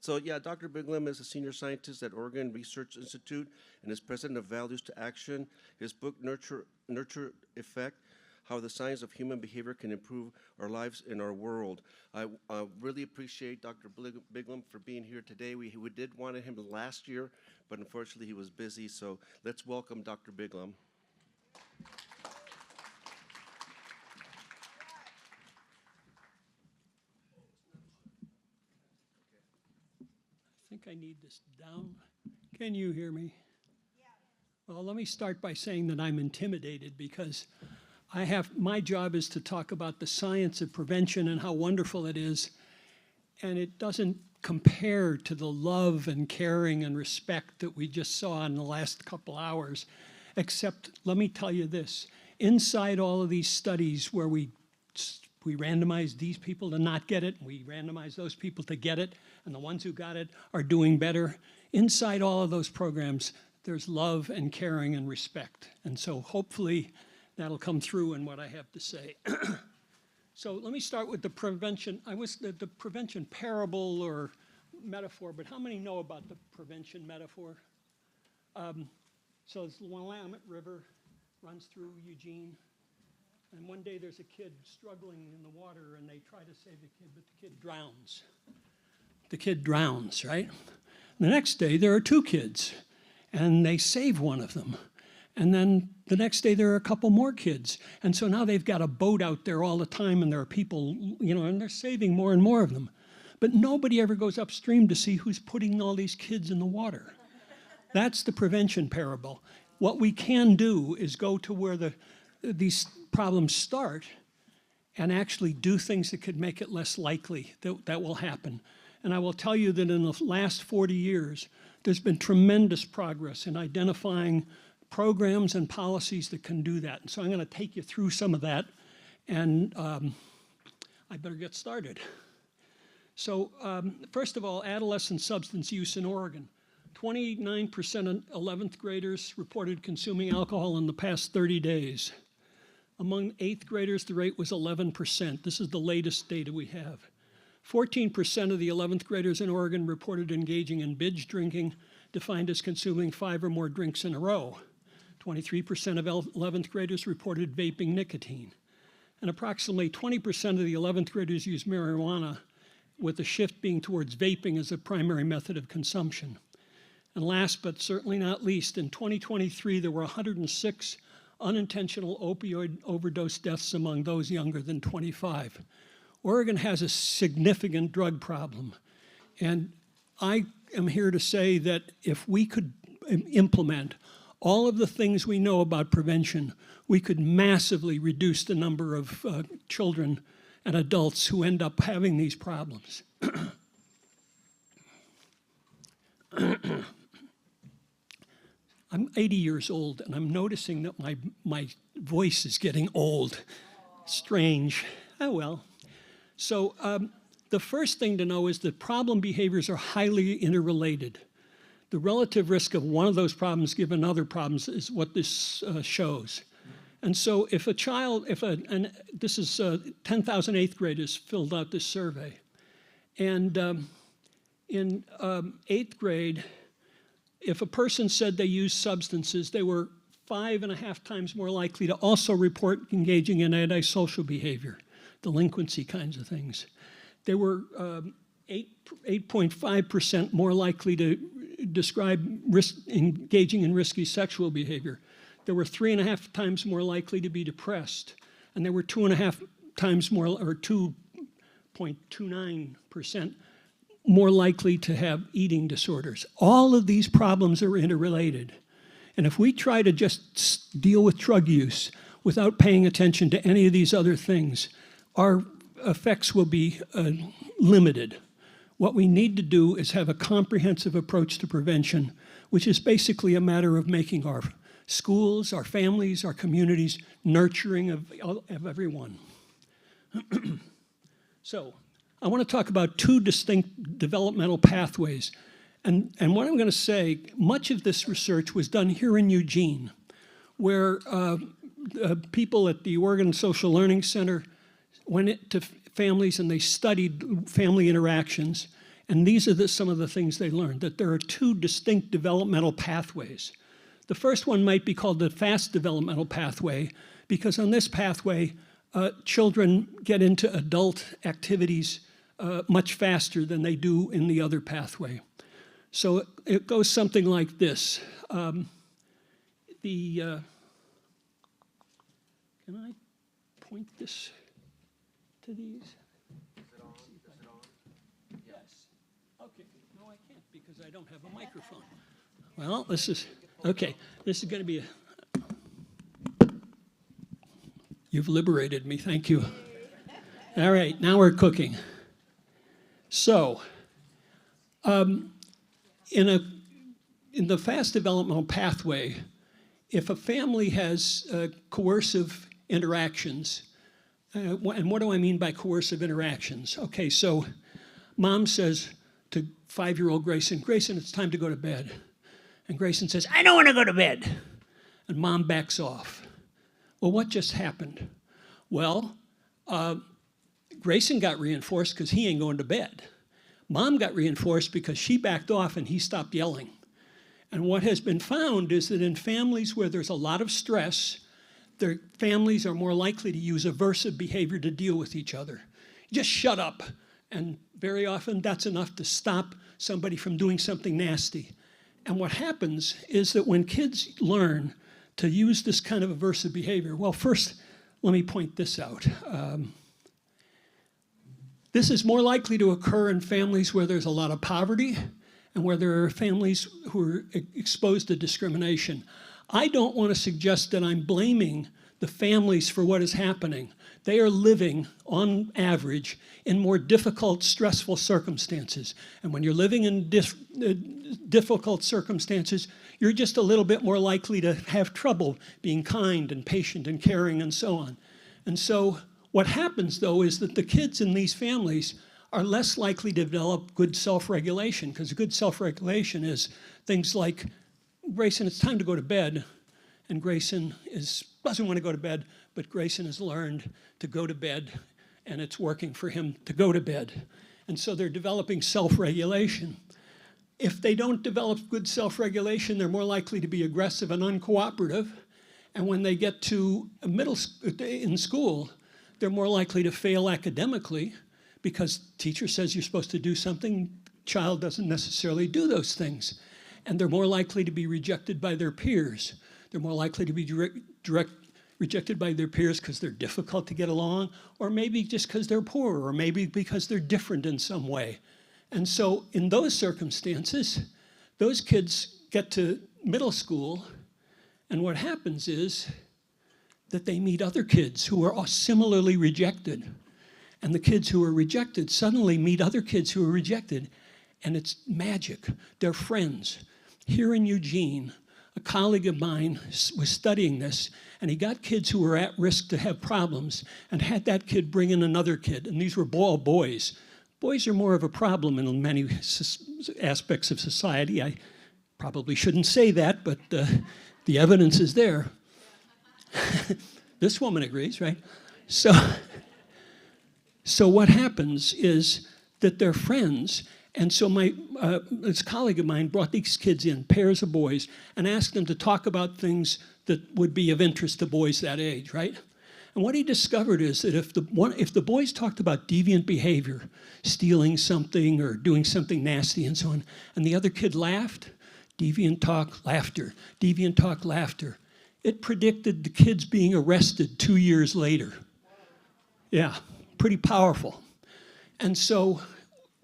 So yeah, Dr. Biglan is a senior scientist at Oregon Research Institute and is president of Values to Action. His book, Nurture Effect, How the Science of Human Behavior Can Improve Our Lives in Our World. I really appreciate Dr. Biglan for being here today. We did want him last year, but unfortunately he was busy, so let's welcome Dr. Biglan. I think I need this down. Can you hear me? Yeah. Well, let me start by saying that I'm intimidated because my job is to talk about the science of prevention and how wonderful it is, and it doesn't compare to the love and caring and respect that we just saw in the last couple hours, except let me tell you this. Inside all of these studies where we randomize these people to not get it, we randomize those people to get it, and the ones who got it are doing better. Inside all of those programs, there's love and caring and respect. And so hopefully that'll come through in what I have to say. So let me start with the prevention. The prevention parable or metaphor, but how many know about the prevention metaphor? So the Willamette River runs through Eugene. And one day there's a kid struggling in the water and they try to save the kid, but the kid drowns. The kid drowns, right? The next day there are two kids and they save one of them. And then the next day there are a couple more kids. And so now they've got a boat out there all the time and there are people, and they're saving more and more of them. But nobody ever goes upstream to see who's putting all these kids in the water. That's the prevention parable. What we can do is go to where these problems start and actually do things that could make it less likely that will happen. And I will tell you that in the last 40 years, there's been tremendous progress in identifying programs and policies that can do that. And so I'm going to take you through some of that, and I better get started. So first of all, adolescent substance use in Oregon. 29% of 11th graders reported consuming alcohol in the past 30 days. Among 8th graders, the rate was 11%. This is the latest data we have. 14% of the 11th graders in Oregon reported engaging in binge drinking, defined as consuming 5 or more drinks in a row. 23% of 11th graders reported vaping nicotine. And approximately 20% of the 11th graders used marijuana, with the shift being towards vaping as a primary method of consumption. And last but certainly not least, in 2023, there were 106 unintentional opioid overdose deaths among those younger than 25. Oregon has a significant drug problem. And I am here to say that if we could implement all of the things we know about prevention, we could massively reduce the number of children and adults who end up having these problems. I'm 80 years old, and I'm noticing that my voice is getting old. Strange. Oh, well. So the first thing to know is that problem behaviors are highly interrelated. The relative risk of one of those problems given other problems is what this shows. And so if a child, and this is 10,000 8th graders filled out this survey. And in 8th grade, if a person said they used substances, they were 5.5 times more likely to also report engaging in antisocial behavior, delinquency kinds of things. They were 8.5% more likely to describe engaging in risky sexual behavior. They were 3.5 times more likely to be depressed, and they were 2.5 times more, or 2.29% more likely to have eating disorders. All of these problems are interrelated. And if we try to just deal with drug use without paying attention to any of these other things, our effects will be limited. What we need to do is have a comprehensive approach to prevention, which is basically a matter of making our schools, our families, our communities nurturing of everyone. So I want to talk about two distinct developmental pathways. And what I'm going to say, much of this research was done here in Eugene, where people at the Oregon Social Learning Center went to families and they studied family interactions. And these are some of the things they learned, that there are two distinct developmental pathways. The first one might be called the fast developmental pathway, because on this pathway, children get into adult activities much faster than they do in the other pathway. So it goes something like this. Can I point this to these? Is it on? Is it on? Yes. Okay. No, I can't because I don't have a microphone. Well, this is, okay. This is going to be you've liberated me. Thank you. All right. Now we're cooking. So, in the fast developmental pathway, if a family has coercive interactions, and what do I mean by coercive interactions? Okay, so mom says to 5-year-old Grayson, Grayson, it's time to go to bed. And Grayson says, I don't want to go to bed. And mom backs off. Well, what just happened? Well, Grayson got reinforced because he ain't going to bed. Mom got reinforced because she backed off and he stopped yelling. And what has been found is that in families where there's a lot of stress, their families are more likely to use aversive behavior to deal with each other. Just shut up. And very often that's enough to stop somebody from doing something nasty. And what happens is that when kids learn to use this kind of aversive behavior, well, first, let me point this out. This is more likely to occur in families where there's a lot of poverty and where there are families who are exposed to discrimination. I don't want to suggest that I'm blaming the families for what is happening. They are living, on average, in more difficult, stressful circumstances. And when you're living in difficult circumstances, you're just a little bit more likely to have trouble being kind and patient and caring and so on. And so what happens, though, is that the kids in these families are less likely to develop good self-regulation, because good self-regulation is things like, Grayson, it's time to go to bed, and Grayson doesn't want to go to bed, but Grayson has learned to go to bed, and it's working for him to go to bed. And so they're developing self-regulation. If they don't develop good self-regulation, they're more likely to be aggressive and uncooperative, and when they get to in school, they're more likely to fail academically because teacher says you're supposed to do something, child doesn't necessarily do those things. And they're more likely to be rejected by their peers. They're more likely to be rejected by their peers because they're difficult to get along, or maybe just because they're poor, or maybe because they're different in some way. And so in those circumstances, those kids get to middle school, and what happens is that they meet other kids who are similarly rejected. And the kids who are rejected suddenly meet other kids who are rejected, and it's magic. They're friends. Here in Eugene, a colleague of mine was studying this, and he got kids who were at risk to have problems and had that kid bring in another kid, and these were all boys. Boys are more of a problem in many aspects of society. I probably shouldn't say that, but the evidence is there. This woman agrees, right? So what happens is that they're friends, and so this colleague of mine brought these kids in, pairs of boys, and asked them to talk about things that would be of interest to boys that age, right? And what he discovered is that if the boys talked about deviant behavior, stealing something or doing something nasty and so on, and the other kid laughed, deviant talk, laughter, deviant talk, laughter, it predicted the kids being arrested 2 years later. Yeah, pretty powerful. And so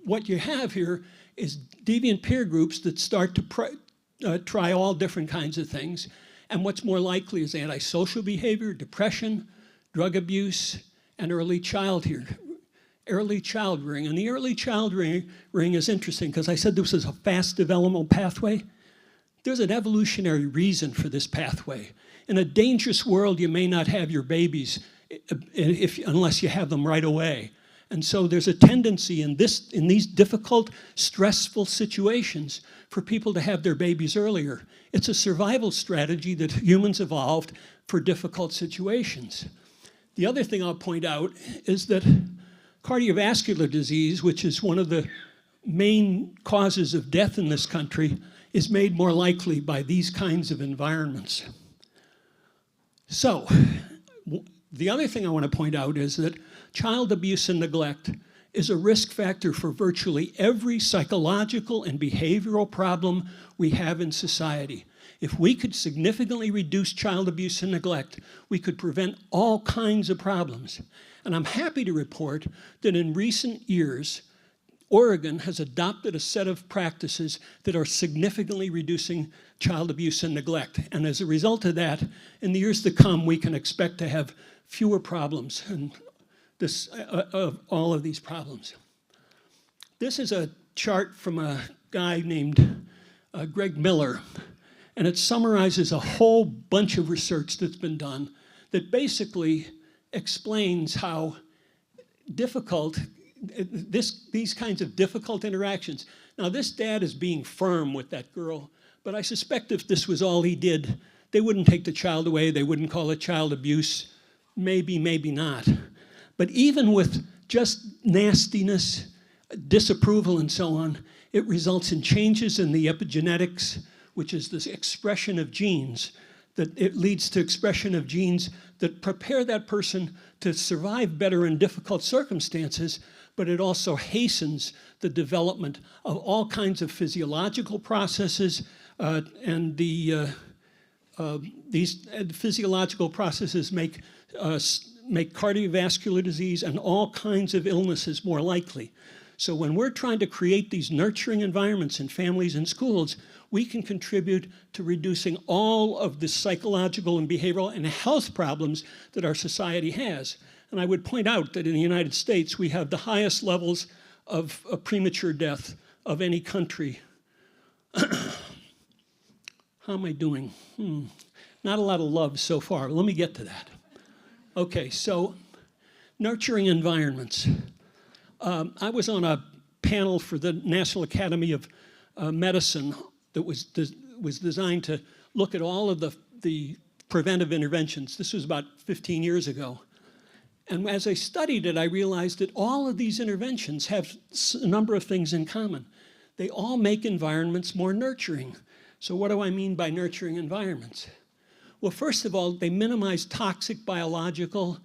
what you have here is deviant peer groups that start to try all different kinds of things. And what's more likely is antisocial behavior, depression, drug abuse, and early childhood. Early child rearing. And the early child rearing is interesting because I said this is a fast developmental pathway. There's an evolutionary reason for this pathway. In a dangerous world, you may not have your babies unless you have them right away. And so there's a tendency in these difficult, stressful situations for people to have their babies earlier. It's a survival strategy that humans evolved for difficult situations. The other thing I'll point out is that cardiovascular disease, which is one of the main causes of death in this country is made more likely by these kinds of environments. So, the other thing I want to point out is that child abuse and neglect is a risk factor for virtually every psychological and behavioral problem we have in society. If we could significantly reduce child abuse and neglect, we could prevent all kinds of problems. And I'm happy to report that in recent years, Oregon has adopted a set of practices that are significantly reducing child abuse and neglect. And as a result of that, in the years to come, we can expect to have fewer problems and all of these problems. This is a chart from a guy named Greg Miller, and it summarizes a whole bunch of research that's been done that basically explains how difficult these kinds of difficult interactions. Now, this dad is being firm with that girl, but I suspect if this was all he did, they wouldn't take the child away, they wouldn't call it child abuse, maybe, maybe not. But even with just nastiness, disapproval, and so on, it results in changes in the epigenetics, which is this expression of genes, that it leads to expression of genes that prepare that person to survive better in difficult circumstances, but it also hastens the development of all kinds of physiological processes, and these physiological processes make cardiovascular disease and all kinds of illnesses more likely. So when we're trying to create these nurturing environments in families and schools, we can contribute to reducing all of the psychological and behavioral and health problems that our society has. And I would point out that in the United States, we have the highest levels of premature death of any country. How am I doing? Not a lot of love so far. Let me get to that. Okay, so nurturing environments. I was on a panel for the National Academy of Medicine that was designed to look at all of the preventive interventions. This was about 15 years ago. And as I studied it, I realized that all of these interventions have a number of things in common. They all make environments more nurturing. So what do I mean by nurturing environments? Well, first of all, they minimize toxic biological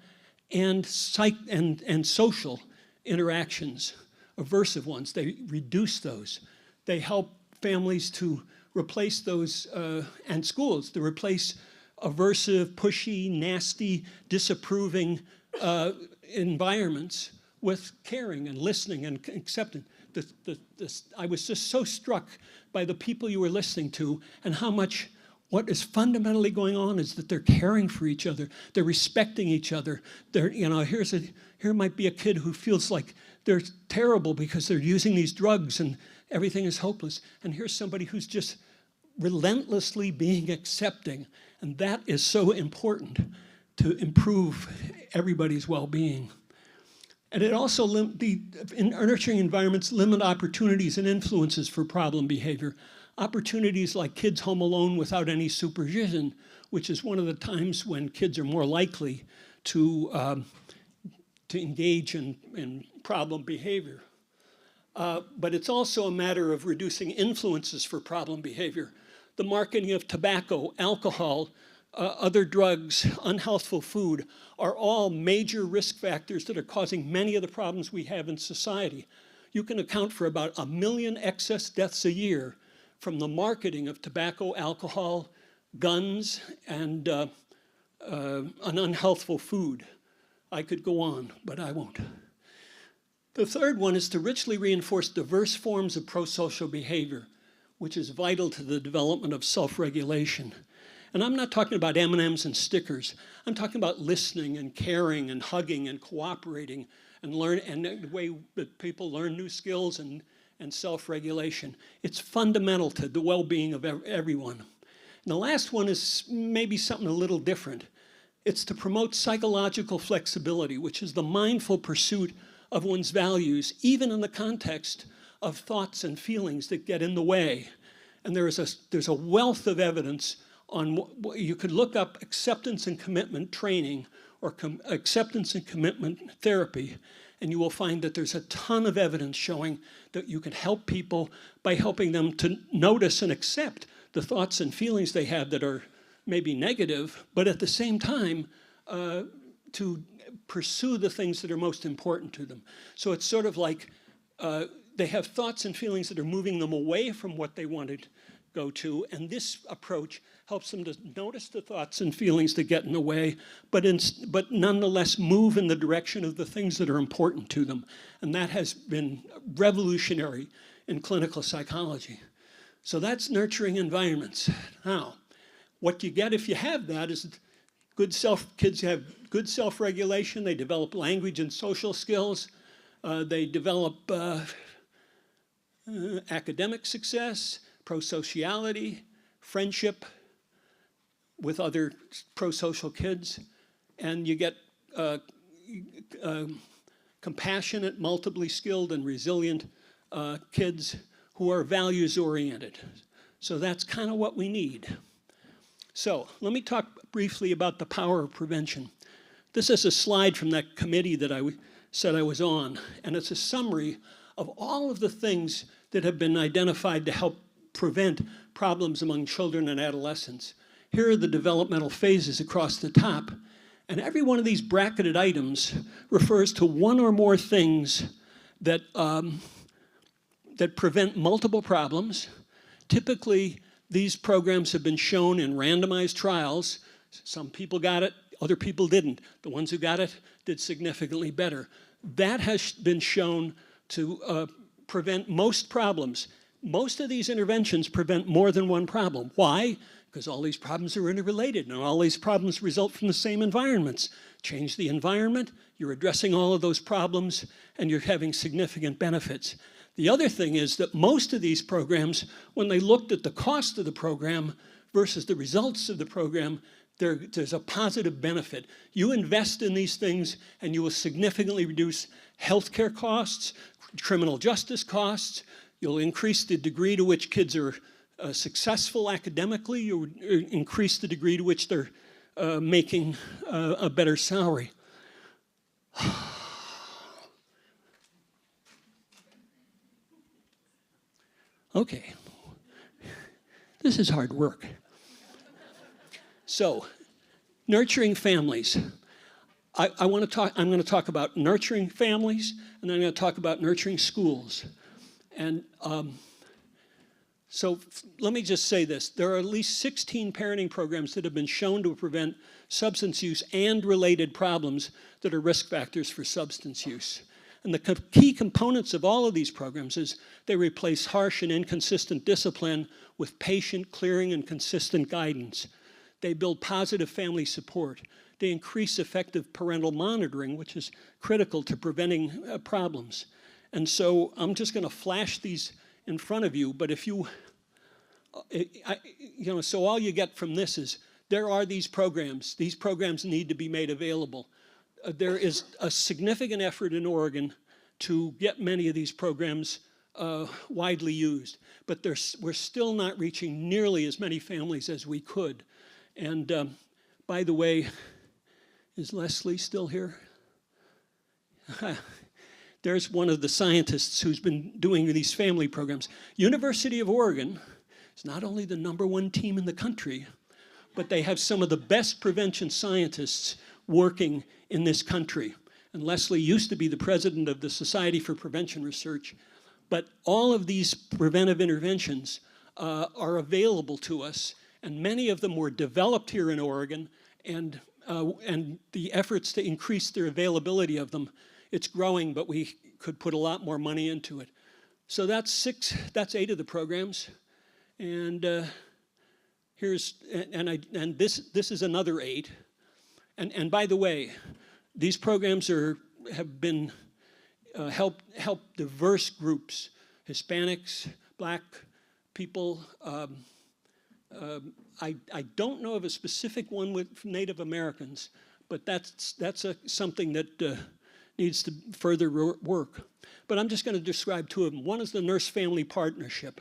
and social interactions, aversive ones. They reduce those. They help families to replace those, and schools, to replace aversive, pushy, nasty, disapproving environments with caring and listening and accepting. I was just so struck by the people you were listening to and how much what is fundamentally going on is that they're caring for each other. They're respecting each other. Here might be a kid who feels like they're terrible because they're using these drugs and everything is hopeless. And here's somebody who's just relentlessly being accepting. And that is so important to improve everybody's well-being. And it also, nurturing environments limit opportunities and influences for problem behavior. Opportunities like kids home alone without any supervision, which is one of the times when kids are more likely to engage in problem behavior. But it's also a matter of reducing influences for problem behavior. The marketing of tobacco, alcohol, other drugs, unhealthful food are all major risk factors that are causing many of the problems we have in society. You can account for about 1 million excess deaths a year from the marketing of tobacco, alcohol, guns, and an unhealthful food. I could go on, but I won't. The third one is to richly reinforce diverse forms of pro-social behavior, which is vital to the development of self-regulation. And I'm not talking about M&Ms and stickers. I'm talking about listening and caring and hugging and cooperating and the way that people learn new skills and self-regulation. It's fundamental to the well-being of everyone. And the last one is maybe something a little different. It's to promote psychological flexibility, which is the mindful pursuit of one's values, even in the context of thoughts and feelings that get in the way. And there's a wealth of evidence on you could look up acceptance and commitment training or acceptance and commitment therapy. And you will find that there's a ton of evidence showing that you can help people by helping them to notice and accept the thoughts and feelings they have that are maybe negative, but at the same time, to pursue the things that are most important to them. So it's sort of like they have thoughts and feelings that are moving them away from what they wanted to go to, and this approach helps them to notice the thoughts and feelings that get in the way, but nonetheless move in the direction of the things that are important to them. And that has been revolutionary in clinical psychology. So that's nurturing environments. Now, what you get if you have that is kids have good self-regulation, they develop language and social skills, they develop academic success, prosociality, friendship with other pro-social kids, and you get compassionate, multiply skilled, and resilient kids who are values-oriented. So that's kind of what we need. So let me talk briefly about the power of prevention. This is a slide from that committee that I said I was on, and it's a summary of all of the things that have been identified to help prevent problems among children and adolescents. Here are the developmental phases across the top, and every one of these bracketed items refers to one or more things that, that prevent multiple problems. Typically, these programs have been shown in randomized trials. Some people got it, other people didn't. The ones who got it did significantly better. That has been shown to prevent most problems. Most of these interventions prevent more than one problem. Why? Because all these problems are interrelated, and all these problems result from the same environments. Change the environment, you're addressing all of those problems, and you're having significant benefits. The other thing is that most of these programs, when they looked at the cost of the program versus the results of the program, there's a positive benefit. You invest in these things, and you will significantly reduce healthcare costs, criminal justice costs. You'll increase the degree to which kids are successful academically. You'll increase the degree to which they're making a better salary. Okay, this is hard work. So, nurturing families. I'm going to talk about nurturing families, and then I'm going to talk about nurturing schools. And so let me just say this. There are at least 16 parenting programs that have been shown to prevent substance use and related problems that are risk factors for substance use. And the key components of all of these programs is they replace harsh and inconsistent discipline with patient, clearing, and consistent guidance. They build positive family support. They increase effective parental monitoring, which is critical to preventing problems. And so I'm just going to flash these in front of you, but if you, so all you get from this is there are these programs. These programs need to be made available. There is a significant effort in Oregon to get many of these programs widely used, but we're still not reaching nearly as many families as we could. And by the way, is Leslie still here? There's one of the scientists who's been doing these family programs. University of Oregon is not only the #1 team in the country, but they have some of the best prevention scientists working in this country. And Leslie used to be the president of the Society for Prevention Research. But all of these preventive interventions are available to us, and many of them were developed here in Oregon, and the efforts to increase their availability of them, it's growing, but we could put a lot more money into it. So that's 8 of the programs. And this is another 8. And by the way, these programs have been help diverse groups, Hispanics, Black people. I don't know of a specific one with Native Americans, but that's something that needs to further work. But I'm just going to describe 2 of them. One is the Nurse-Family Partnership,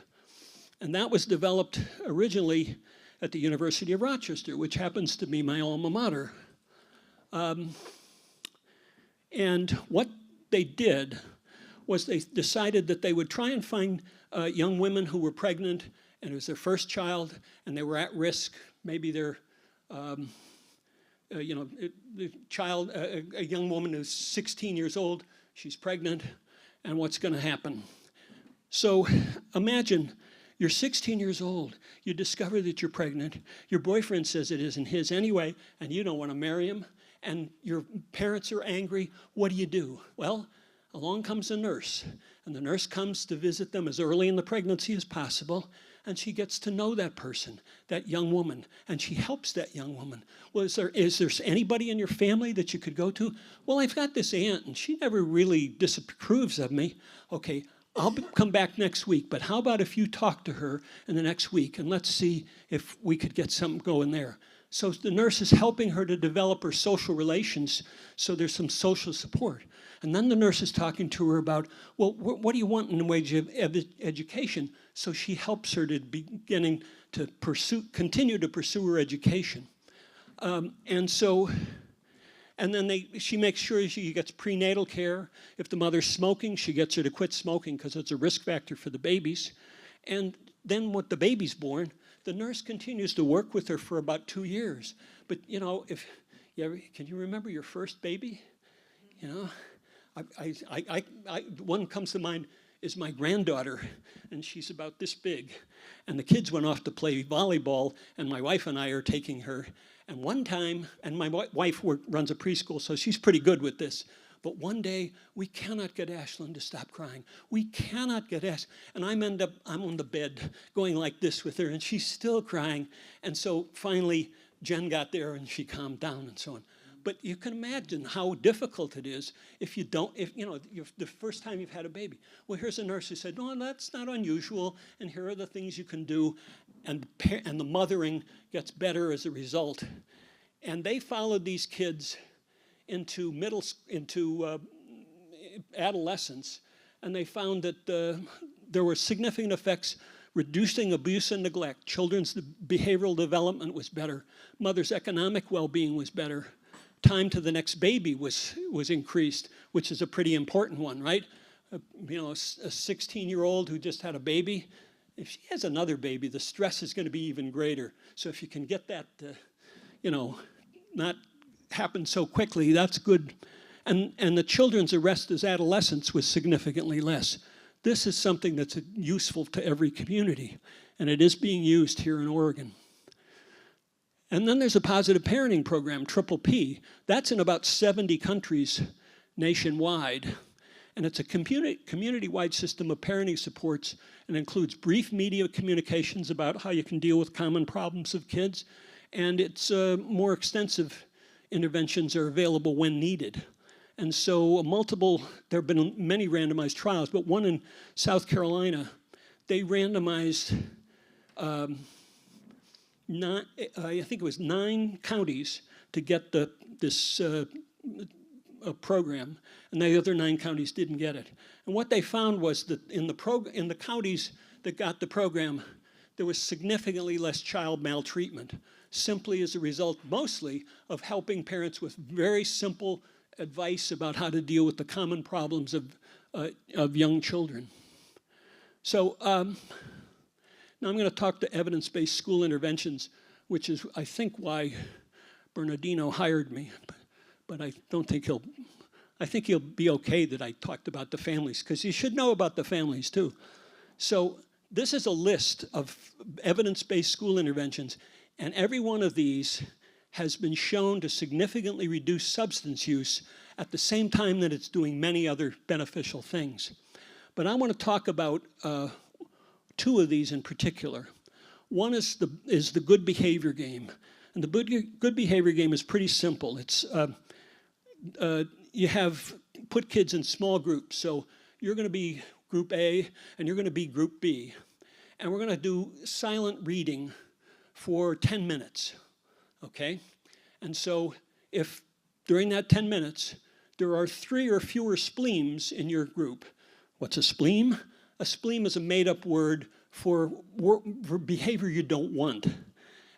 and that was developed originally at the University of Rochester, which happens to be my alma mater. And what they did was they decided that they would try and find young women who were pregnant and it was their first child and they were at risk. Maybe they're, the child, a young woman who's 16 years old, she's pregnant, and what's going to happen? So imagine you're 16 years old, you discover that you're pregnant, your boyfriend says it isn't his anyway, and you don't want to marry him, and your parents are angry. What do? Well, along comes a nurse, and the nurse comes to visit them as early in the pregnancy as possible, and she gets to know that person, that young woman, and she helps that young woman. Well, is there anybody in your family that you could go to? Well, I've got this aunt, and she never really disapproves of me. Okay, I'll come back next week, but how about if you talk to her in the next week, and let's see if we could get something going there. So the nurse is helping her to develop her social relations, so there's some social support. And then the nurse is talking to her about, well, what do you want in the way of education? So she helps her to beginning to continue to pursue her education. And then she makes sure she gets prenatal care. If the mother's smoking, she gets her to quit smoking because it's a risk factor for the babies. And then when the baby's born, the nurse continues to work with her for about 2 years. But can you remember your first baby? One comes to mind is my granddaughter, and she's about this big. And the kids went off to play volleyball, and my wife and I are taking her. And one time, and my wife runs a preschool, so she's pretty good with this. But one day, we cannot get Ashlyn to stop crying. We cannot get Ashlyn. And I'm on the bed going like this with her, and she's still crying. And so finally, Jen got there, and she calmed down and so on. But you can imagine how difficult it is if the first time you've had a baby. Well, here's a nurse who said, no, that's not unusual, and here are the things you can do, and the mothering gets better as a result. And they followed these kids into adolescence, and they found that there were significant effects reducing abuse and neglect. Children's behavioral development was better. Mother's economic well-being was better. Time to the next baby was increased, which is a pretty important one, right? A 16-year-old who just had a baby, if she has another baby, the stress is going to be even greater. So if you can get that, not happen so quickly, that's good. And the children's arrest as adolescents was significantly less. This is something that's useful to every community, and it is being used here in Oregon. And then there's a positive parenting program, Triple P. That's in about 70 countries nationwide. And it's a community-wide system of parenting supports and includes brief media communications about how you can deal with common problems of kids. And it's more extensive interventions are available when needed. And so there have been many randomized trials, but one in South Carolina, they randomized I think it was 9 counties to get this program, and the other 9 counties didn't get it. And what they found was that in the counties that got the program, there was significantly less child maltreatment, simply as a result, mostly, of helping parents with very simple advice about how to deal with the common problems of young children. So now I'm going to talk to evidence-based school interventions, which is, I think, why Bernardino hired me. But I don't think I think he'll be okay that I talked about the families, because you should know about the families too. So this is a list of evidence-based school interventions, and every one of these has been shown to significantly reduce substance use at the same time that it's doing many other beneficial things. But I want to talk about 2 of these in particular. One is the good behavior game. And the good behavior game is pretty simple. It's you have put kids in small groups. So you're going to be group A and you're going to be group B. And we're going to do silent reading for 10 minutes, okay? And so if during that 10 minutes, there are 3 or fewer spleens in your group. What's a spleen? A spleen is a made-up word for behavior you don't want.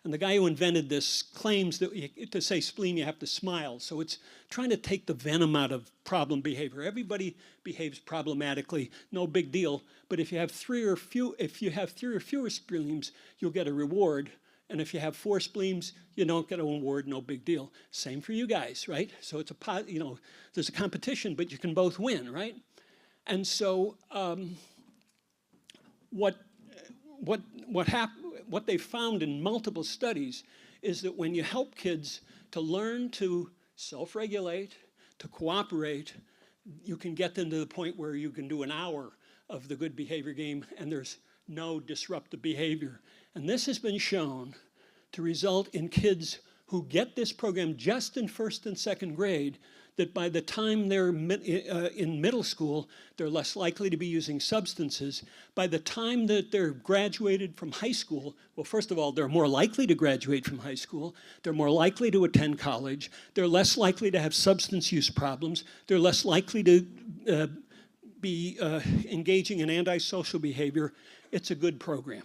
And the guy who invented this claims that to say spleen, you have to smile. So it's trying to take the venom out of problem behavior. Everybody behaves problematically, no big deal. But if you have three or fewer spleens, you'll get a reward. And if you have 4 spleens, you don't get an award, no big deal. Same for you guys, right? So it's there's a competition, but you can both win, right? And so what they found in multiple studies is that when you help kids to learn to self-regulate, to cooperate, you can get them to the point where you can do an hour of the good behavior game and there's no disruptive behavior. And this has been shown to result in kids who get this program just in 1st and 2nd grade, that by the time they're in middle school, they're less likely to be using substances. By the time that they're graduated from high school, well, first of all, they're more likely to graduate from high school. They're more likely to attend college. They're less likely to have substance use problems. They're less likely to be engaging in antisocial behavior. It's a good program.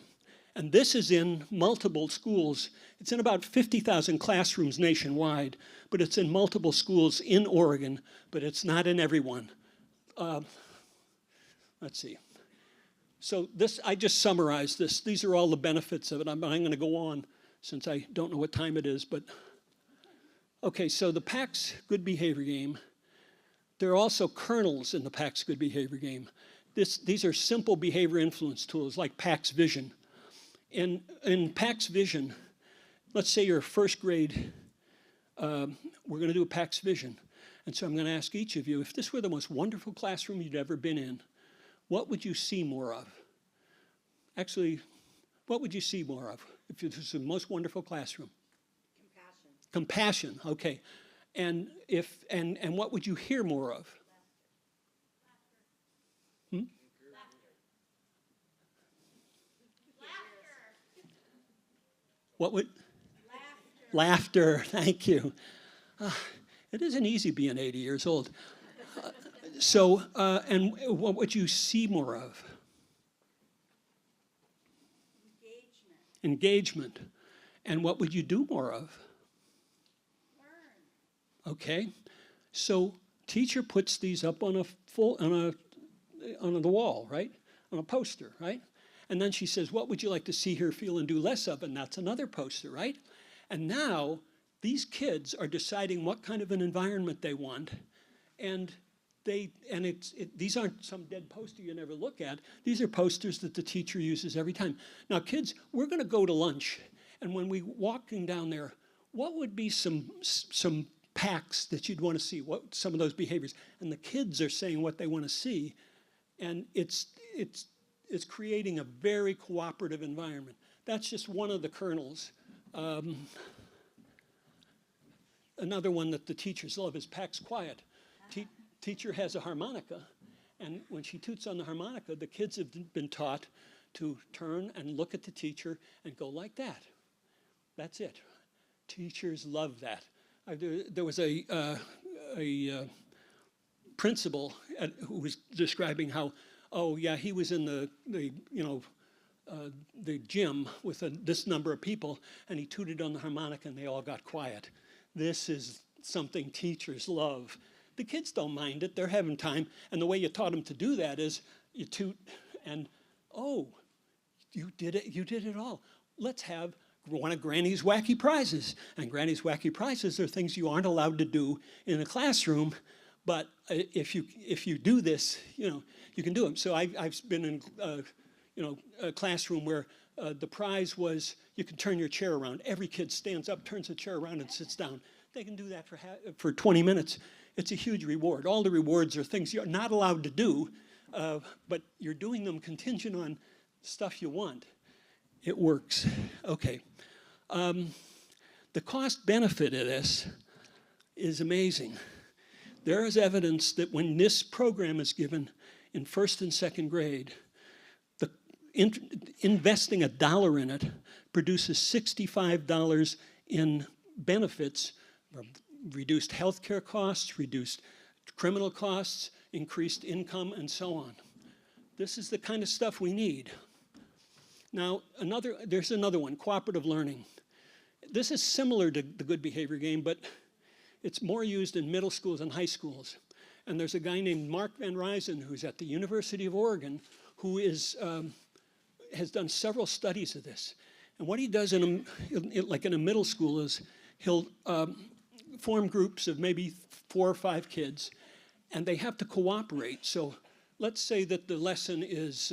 And this is in multiple schools. It's in about 50,000 classrooms nationwide, but it's in multiple schools in Oregon, but it's not in everyone. Let's see. So this, I just summarized this. These are all the benefits of it. I'm going to go on since I don't know what time it is, but okay, so the PACS Good Behavior Game, there are also kernels in the PACS Good Behavior Game. These are simple behavior influence tools like PACS Vision. In PACS Vision, let's say you're 1st grade, we're going to do a PACS Vision. And so I'm going to ask each of you, if this were the most wonderful classroom you'd ever been in, what would you see more of? Actually, what would you see more of if this was the most wonderful classroom? Compassion. Compassion, okay. And what would you hear more of? Hmm? What would? Laughter. Laughter, thank you. It isn't easy being 80 years old. And what would you see more of? Engagement. Engagement. And what would you do more of? Learn. Okay. So teacher puts these up on the wall, right? On a poster, right? And then she says, what would you like to see, hear, feel, and do less of? And that's another poster, right? And now these kids are deciding what kind of an environment they want. And these aren't some dead poster you never look at. These are posters that the teacher uses every time. Now, kids, we're going to go to lunch. And when we're walking down there, what would be some packs that you'd want to see? What some of those behaviors? And the kids are saying what they want to see. And it's creating a very cooperative environment. That's just one of the kernels. Another one that the teachers love is PACS Quiet. Teacher has a harmonica, and when she toots on the harmonica, the kids have been taught to turn and look at the teacher and go like that. That's it. Teachers love that. There was a principal who was describing how, oh yeah, he was in the gym with this number of people, and he tooted on the harmonica, and they all got quiet. This is something teachers love. The kids don't mind it. They're having time, and the way you taught them to do that is you toot, and oh, you did it. You did it all. Let's have one of Granny's wacky prizes. And Granny's wacky prizes are things you aren't allowed to do in a classroom. But if you do this, you can do them. So I've been in a classroom where the prize was you can turn your chair around. Every kid stands up, turns the chair around, and sits down. They can do that for 20 minutes. It's a huge reward. All the rewards are things you're not allowed to do, but you're doing them contingent on stuff you want. It works. Okay. The cost benefit of this is amazing. There is evidence that when this program is given in 1st and 2nd grade, investing $1 in it produces $65 in benefits, reduced healthcare costs, reduced criminal costs, increased income, and so on. This is the kind of stuff we need. Now, there's another one, cooperative learning. this is similar to the good behavior game, but it's more used in middle schools and high schools. And there's a guy named Mark Van Ryzen who's at the University of Oregon who is, has done several studies of this. And what he does like in a middle school is he'll form groups of maybe 4 or 5 kids, and they have to cooperate. So let's say that the lesson is,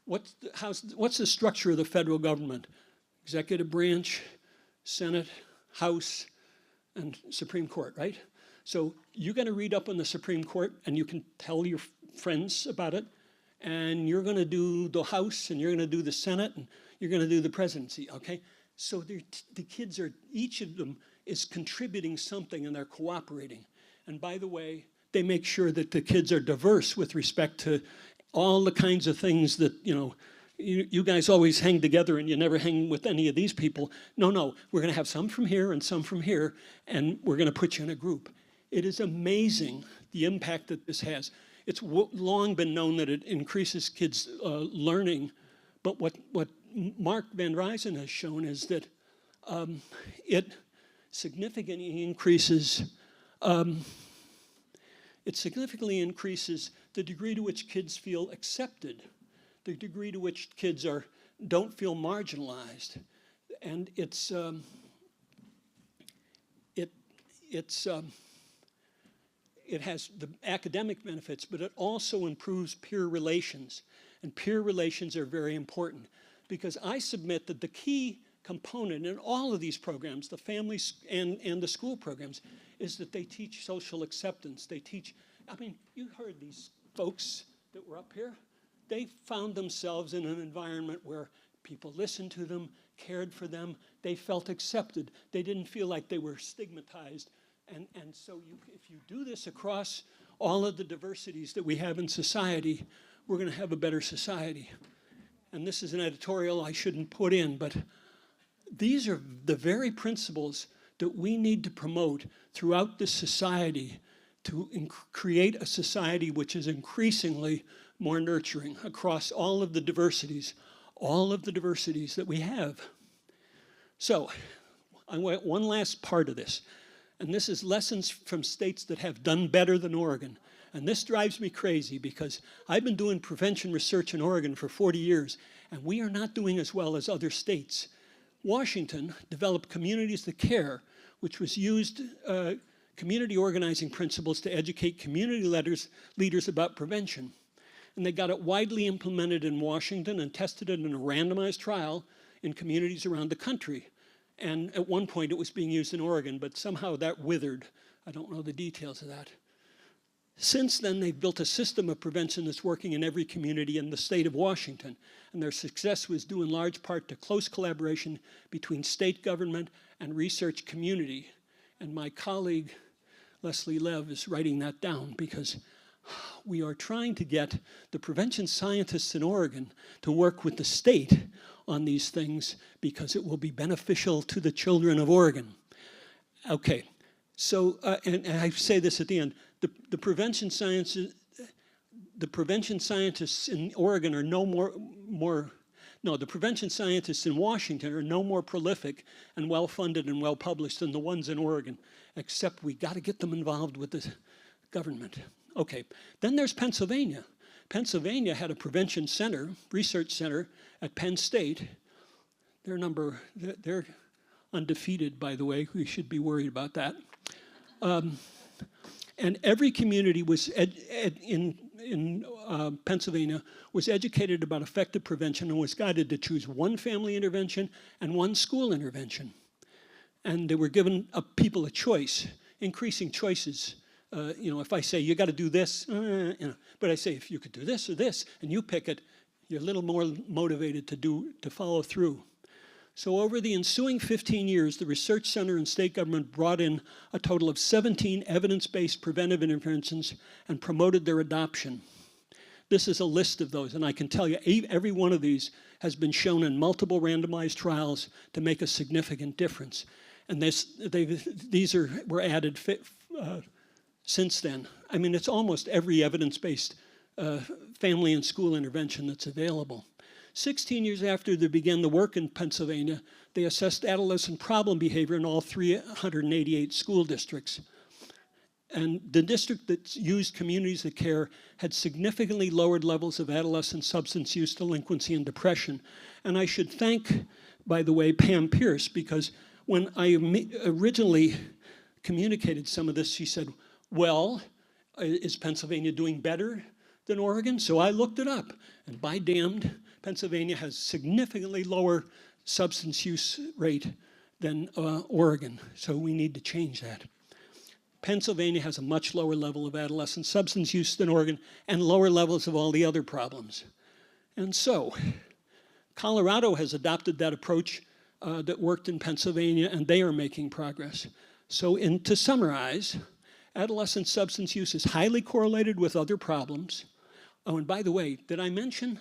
what's the structure of the federal government? Executive branch, Senate, House, and Supreme Court, right? So you're going to read up on the Supreme Court, and you can tell your friends about it, and you're going to do the House, and you're going to do the Senate, and you're going to do the presidency, okay? So the kids are, each of them is contributing something, and they're cooperating. And by the way, they make sure that the kids are diverse with respect to all the kinds of things that, you guys always hang together and you never hang with any of these people. No, we're going to have some from here and some from here, and we're going to put you in a group. It is amazing the impact that this has. It's long been known that it increases kids' learning, but what Mark Van Ryzen has shown is that it significantly increases the degree to which kids feel accepted, the degree to which kids don't feel marginalized, and it has the academic benefits, but it also improves peer relations, and peer relations are very important because I submit that the key component in all of these programs, the families and the school programs, is that they teach social acceptance. They teach, you heard these folks that were up here. They found themselves in an environment where people listened to them, cared for them, they felt accepted. They didn't feel like they were stigmatized. And so if you do this across all of the diversities that we have in society, we're going to have a better society. And this is an editorial I shouldn't put in, but these are the very principles that we need to promote throughout this society to create a society which is increasingly more nurturing across all of the diversities that we have. So, I want one last part of this, and this is lessons from states that have done better than Oregon. And this drives me crazy because I've been doing prevention research in Oregon for 40 years, and we are not doing as well as other states. Washington developed Communities That Care, which was used community organizing principles to educate community leaders about prevention. And they got it widely implemented in Washington and tested it in a randomized trial in communities around the country. And at one point it was being used in Oregon, but somehow that withered. I don't know the details of that. Since then, they've built a system of prevention that's working in every community in the state of Washington. And their success was due in large part to close collaboration between state government and research community. And my colleague, Leslie Lev, is writing that down because we are trying to get the prevention scientists in Oregon to work with the state on these things because it will be beneficial to the children of Oregon. Okay, so, and I say this at the end, the prevention scientists in Oregon are the prevention scientists in Washington are no more prolific and well-funded and well-published than the ones in Oregon, except we got to get them involved with the government. Okay, then there's Pennsylvania. Pennsylvania had a prevention center, research center at Penn State. They're undefeated, by the way. We should be worried about that. And every community was in Pennsylvania was educated about effective prevention and was guided to choose one family intervention and one school intervention. And they were given people a choice, increasing choices. If I say, you got to do this, but I say, if you could do this or this, and you pick it, you're a little more motivated to follow through. So over the ensuing 15 years, the research center and state government brought in a total of 17 evidence-based preventive interventions and promoted their adoption. This is a list of those, and I can tell you every one of these has been shown in multiple randomized trials to make a significant difference. And these were added since then. I mean, it's almost every evidence-based family and school intervention that's available. 16 years after they began the work in Pennsylvania, they assessed adolescent problem behavior in all 388 school districts. And the district that used communities of care had significantly lowered levels of adolescent substance use, delinquency, and depression. And I should thank, by the way, Pam Pierce, because when I originally communicated some of this, she said, well, is Pennsylvania doing better than Oregon? So I looked it up, and by damned, Pennsylvania has significantly lower substance use rate than Oregon, so we need to change that. Pennsylvania has a much lower level of adolescent substance use than Oregon and lower levels of all the other problems. And so, Colorado has adopted that approach that worked in Pennsylvania, and they are making progress. So to summarize, adolescent substance use is highly correlated with other problems. Oh, and by the way, did I mention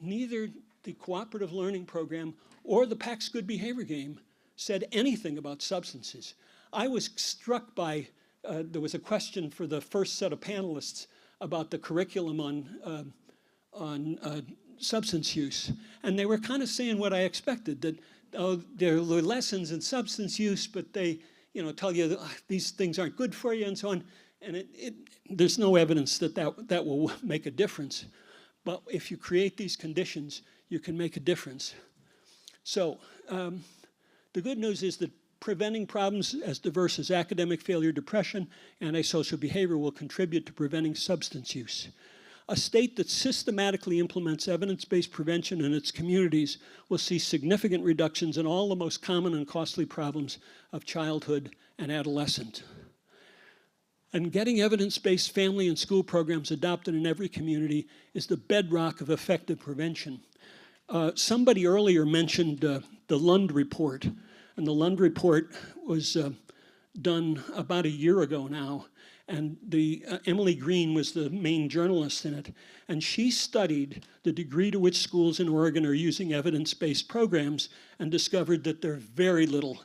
neither the Cooperative Learning Program or the PACS Good Behavior Game said anything about substances? I was struck by, there was a question for the first set of panelists about the curriculum on substance use. And they were kind of saying what I expected, that there were lessons in substance use, but they tell you that these things aren't good for you and so on. And there's no evidence that that will make a difference. But if you create these conditions, you can make a difference. So the good news is that preventing problems as diverse as academic failure, depression, antisocial behavior will contribute to preventing substance use. A state that systematically implements evidence-based prevention in its communities will see significant reductions in all the most common and costly problems of childhood and adolescence. And getting evidence-based family and school programs adopted in every community is the bedrock of effective prevention. Somebody earlier mentioned the Lund Report, and the Lund Report was done about a year ago now, and Emily Green was the main journalist in it, and she studied the degree to which schools in Oregon are using evidence-based programs and discovered that there's very little,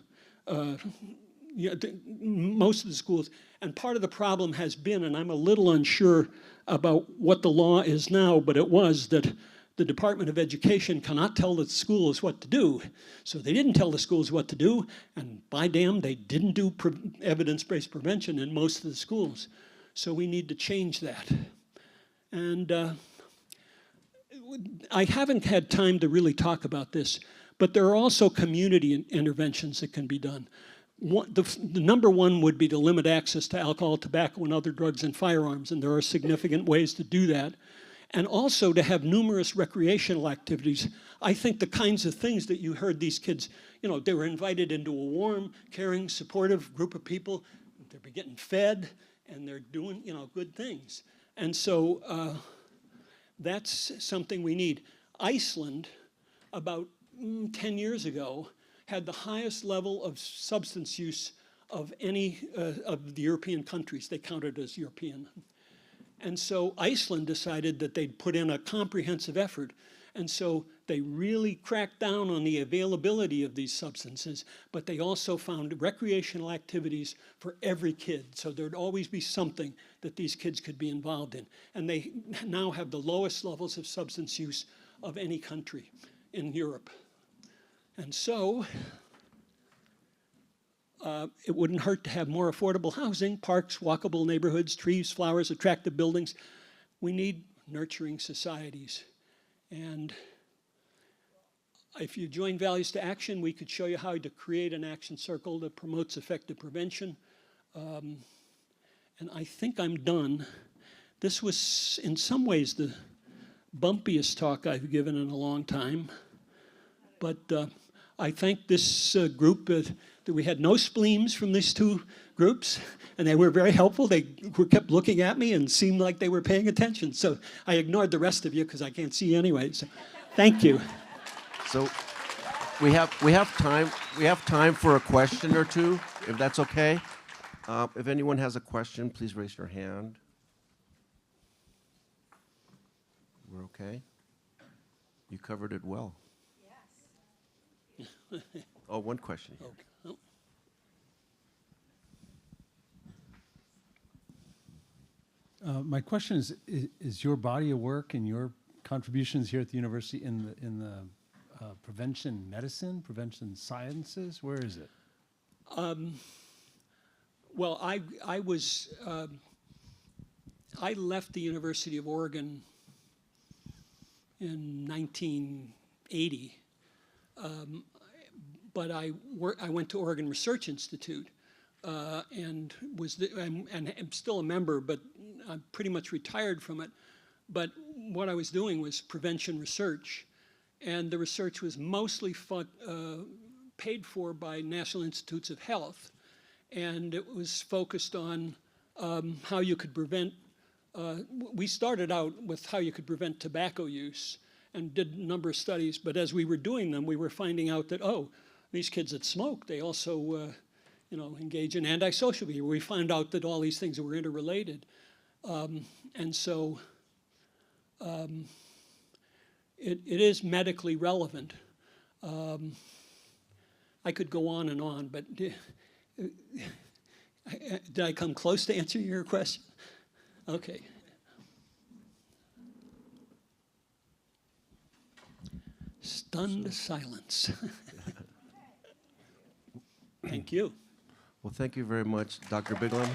most of the schools, and part of the problem has been, and I'm a little unsure about what the law is now, but it was that the Department of Education cannot tell the schools what to do. So they didn't tell the schools what to do, and by damn, they didn't do evidence-based prevention in most of the schools. So we need to change that. And I haven't had time to really talk about this, but there are also community interventions that can be done. The number one would be to limit access to alcohol, tobacco, and other drugs and firearms, and there are significant ways to do that. And also to have numerous recreational activities. I think the kinds of things that you heard these kids, they were invited into a warm, caring, supportive group of people. They're getting fed, and they're doing, good things. And so that's something we need. Iceland, about 10 years ago, had the highest level of substance use of any of the European countries. They counted as European. And so Iceland decided that they'd put in a comprehensive effort. And so they really cracked down on the availability of these substances, but they also found recreational activities for every kid. So there'd always be something that these kids could be involved in. And they now have the lowest levels of substance use of any country in Europe. And so it wouldn't hurt to have more affordable housing, parks, walkable neighborhoods, trees, flowers, attractive buildings. We need nurturing societies. And if you join Values to Action, we could show you how to create an action circle that promotes effective prevention. And I think I'm done. This was, in some ways, the bumpiest talk I've given in a long time. But I thank this group. That we had no spleens from these two groups, and they were very helpful. They kept looking at me and seemed like they were paying attention. So I ignored the rest of you because I can't see you anyway. So thank you. So we have time for a question or two, if that's okay. If anyone has a question, please raise your hand. We're okay. You covered it well. Yes. Oh, one question here. Okay. My question is your body of work and your contributions here at the university in the prevention medicine, prevention sciences? Where is it? Well, I left the University of Oregon in 1980, but I went to Oregon Research Institute and I'm still a member, but I'm pretty much retired from it. But what I was doing was prevention research, and the research was mostly paid for by National Institutes of Health, and it was focused on how you could prevent. We started out with how you could prevent tobacco use and did a number of studies, but as we were doing them, we were finding out that, oh, these kids that smoke, they also engage in antisocial behavior. We found out that all these things were interrelated. And so it is medically relevant. I could go on and on, but did I come close to answering your question? Okay. Stunned silence. Thank you. Well, thank you very much, Dr. Biglan.